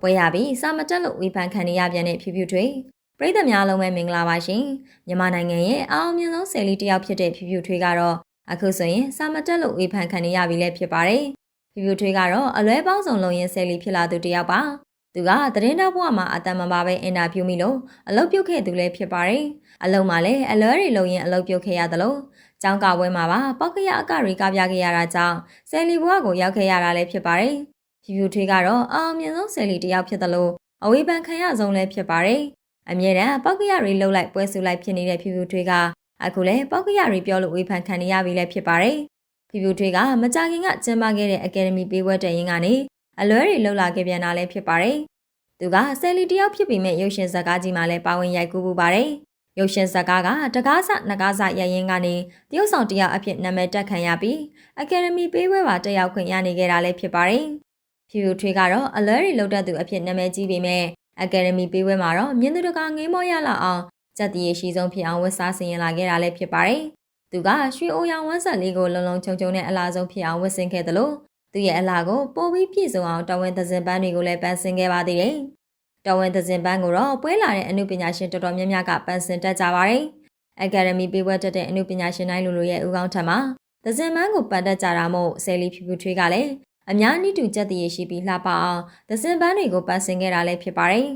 ပွဲရပြီးစာမတက်လို့ဝေဖန်ခံနေရပြန်တဲ့ဖြူဖြူထွေးပရိသတ်များလုံးပဲမင်္ဂလာပါရှင်မြန်မာနိုင်ငံရဲ့အအောင်မြင်ဆုံးဆယ်လီတစ်ယောက်ဖြစ်တဲ့ဖြူဖြူထွေးကတော့အခုဆိုရင်စာမတက်လို့ဝေဖန်ခံနေရပြီလည်းဖြစ်ပါတယ်ဖြူဖြူထွေးကတော့အလွဲပေါင်းစုံလုံးရင်ဆယ်လီဖြစ်လာသူတစ်ယောက်ပါသူကသတင်းတောက်ဘဝမှာအတန်မပါပဲအင်တာဗျူးမိလို့အလုပ်ပြုတ်ခဲ့သူလည်းဖြစ်ပါတယ်အလုပ်မှာလည်းအလွဲတွေလုံးရင်အလုပ်ပြုတ်ခဲ့ရတယ်လို့ကျောင်းကပွဲမှာပါပောက်ကရအကတွေကပြခဲ့ရတာကြောင့်ဆယ်လီဘဝကိုရောက်ခဲ့ရတာလည်းဖြစ်ပါတယ်ဖြူဖြူထွေးကတော့အအောင်မြင်ဆုံးဆယ်လီတစ်ယောက်ဖြစ်တယ်လို့အဝေဖန်ခံရဆုံးလည်းဖြစ်ပါတယ်အမြဲတမ်းပောက်ကရတွေလှုပ်လိုက်ပွဲစုလိုက်ဖြစ်နေတဲ့ဖြူဖြူထွေးကအခုလည်းပောက်ကရတွေပြောလို့ဝေဖန်ခံနေရပြီလည်းဖြစ်ပါတယ်ဖြူဖြူထွေးကမကြခင်ကကျင်းပခဲ့တဲ့အကယ်ဒမီပေးပွဲတက်ရင်ကနေအလွဲတွေလှုပ်လာခဲ့ပြန်တာလည်းဖြစ်ပါတယ်သူကဆယ်လီတစ်ယောက်ဖြစ်ပြီးမဲ့ရုပ်ရှင်ဇာတ်ကားကြီးမှာလည်းပါဝင်ရိုက်ကူးပူပါတယ်ရုပ်ရှင်ဇာတ်ကားကတကားစနကားစရိုက်ရင်းကနေတရုတ်ဆောင်တစ်ယောက်အဖြစ်နာမည်တက်ခံရပြီးအကယ်ဒမီပေးပွဲပါတက်ရောက်ခွင့်ရနေခဲ့တာလည်းဖြစ်ပါတယ်ဖြူဖြူထွေးကတော့အလွဲတွေလှုပ်တတ်သူအဖြစ်နာမည်ကြီးပေမဲ့အကယ်ဒမီပေးပွဲမှာတော့မြင်းသူတကာငေးမောရလောက်အောင်စက်တည်ရှိဆုံးဖြစ်အောင်ဝတ်စားဆင်ရင်လာခဲ့တာလည်းဖြစ်ပါတယ်သူကရွှေအိုရောင်ဝမ်းဆက်လေးကိုလုံလုံချုံချုံနဲ့အလားဆုံးဖြစ်အောင်ဝတ်ဆင်ခဲ့တယ်လို့သူရဲ့အလားကိုပိုပြီးပြည့်စုံအောင်တော်ဝင်သဇင်ပန်းတွေကိုလည်းပန်းဆင်ခဲ့ပါသေးတယ်တော်ဝင်သဇင်ပန်းကိုတော့ပွဲလာတဲ့အမှုပညာရှင်တော်တော်များများကပန်းဆင်တတ်ကြပါတယ်အကယ်ဒမီပေးပွဲတက်တဲ့အမှုပညာရှင်တိုင်းလူရဲ့ဦးခေါင်းထက်မှာသဇင်ပန်းကိုပန်းတတ်ကြတာမို့ဆယ်လီဖြူဖြူထွေးကလည်းအများနည်းတူချက်တည်ရှိပြီးလှပအောင်သဇင်ပန်းတွေကိုပန်းဆင်ခဲ့တာလည်းဖြစ်ပါတယ်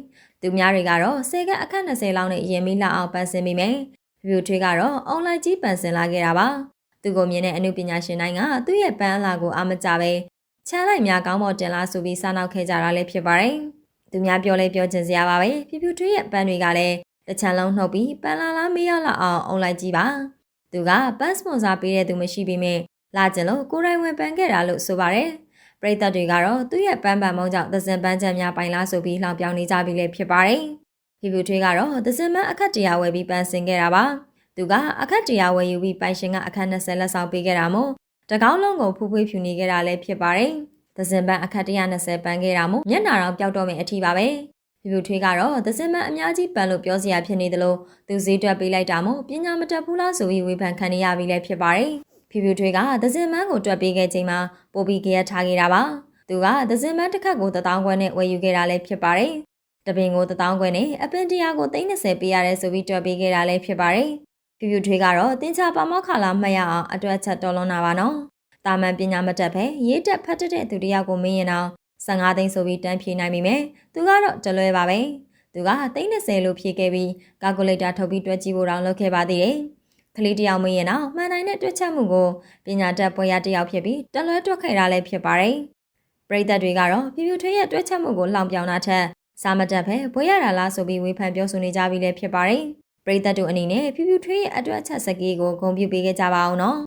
သူများတွေကတော့ဆယ်ကအခန့်20လောက်နဲ့ရင်မီလှအောင်ပန်းဆင်မိမယ်ဖြူဖြူထွေးကတော့အွန်လိုင်းကြီးပန်းဆင်လာခဲ့တာပါသူကိုမြင်တဲ့အမှုပညာရှင်တိုင်းကသူ့ရဲ့ပန်းအလားကိုအားမကြပဲချမ်းလိုက်များကောင်းမော်တင်လာဆိုပြီးစားနောက်ခဲ့ကြတာလည်းဖြစ်ပါတယ်သူများပြောလဲပြောချင်စရာပါပဲဖြူဖြူထွေးရဲ့ပန်းတွေကလည်းတစ်ချမ်းလုံးနှုတ်ပြီးပန်းလာလားမေးရလောက်အောင်အွန်လိုင်းကြီးပါသူကပန်းစပွန်ဆာပေးတဲ့သူမရှိပေမဲ့လာကျင်လို့ကိုယ်တိုင်ဝင်ပန်းခဲ့တာလို့ဆိုပါတယ်ပရိသတ်တွေကတော့သူ့ရဲ့ပန်းပန်မုံကြောင့်သဇင်ပန်းချက်များပိုင်လားဆိုပြီးလှောင်ပြောင်းနေကြပြီလည်းဖြစ်ပါတယ်ဖြူဖြူထွေးကတော့သဇင်ပန်းအခက်တရားဝယ်ပြီးပန်းဆင်ခဲ့တာပါသူကအခက်တရားဝယ်ယူပြီးပိုင်ရှင်ကအခက်20လက်ဆောင်ပေးခဲ့တာမို့တကောင်းလုံးကိုဖူးဖွေးဖြူနေခဲ့တာလည်းဖြစ်ပါတယ်သဇင်ပန်းအခက်120ပန်းခဲ့တာမို့မျက်နှာတော်ပျောက်တော့မယ့်အထီပါပဲဖြူဖြူထွေးကတော့သဇင်ပန်းအများကြီးပန်းလို့ပြောစရာဖြစ်နေတယ်လို့သူဈေးတွက်ပေးလိုက်တာမို့ပညာမတတ်ဘူးလားဆိုပြီးဝေဖန်ခံနေရပြီလည်းဖြစ်ပါတယ်ဖြူဖြူထွေးကသဇင်ပန်းကိုတွက်ပေးခဲ့ချိန်မှာပိုပြီးကြက်ထားခဲ့တာပါသူကသဇင်ပန်းတစ်ခက်ကို1000ခွဲနဲ့ဝယ်ယူခဲ့တာလည်းဖြစ်ပါတယ်တပင်ကို1000ခွဲနဲ့အပင်100ကို30ပေးရတယ်ဆိုပြီးတွက်ပေးခဲ့တာလည်းဖြစ်ပါတယ်ဖြူဖြူထွေးကတော့တင်ချပါမောက်ခလာမှတ်ရအောင်အတွက်ချက်တော်လုံးတာပါနော်တာမန်ပညာမတတ်ပဲရေးတက်ဖတ်တဲ့သူတယောက်ကိုမင်းရင်အောင်15သိန်းဆိုပြီးတန်းဖြေနိုင်ပြီမယ်သူကတော့တလွဲပါပဲသူက30လို့ဖြေခဲ့ပြီးကာကူလေတာထုတ်ပြီးတွက်ကြည့်ဖို့တောင်လုပ်ခဲ့ပါသေးတယ်ကလေးတယောက်မင်းရင်အောင်မှန်နိုင်တဲ့တွက်ချက်မှုကိုပညာတတ်ပွဲရတယောက်ဖြစ်ပြီးတလွဲတွက်ခဲ့တာလည်းဖြစ်ပါတယ်ပရိသတ်တွေကတော့ဖြူဖြူထွေးရဲ့တွက်ချက်မှုကိုလှောင်ပြောင်တာထက်စာမတက်ပဲပွဲရတာလားဆိုပြီးဝေဖန်ပြောဆိုနေကြပြီလည်းဖြစ်ပါတယ်ပရိသတ်တို့အနေနဲ့ဖြူဖြူထွေးရဲ့အတွက်ချက်စကေးကိုဂုဏ်ပြုပေးခဲ့ကြပါအောင်နော်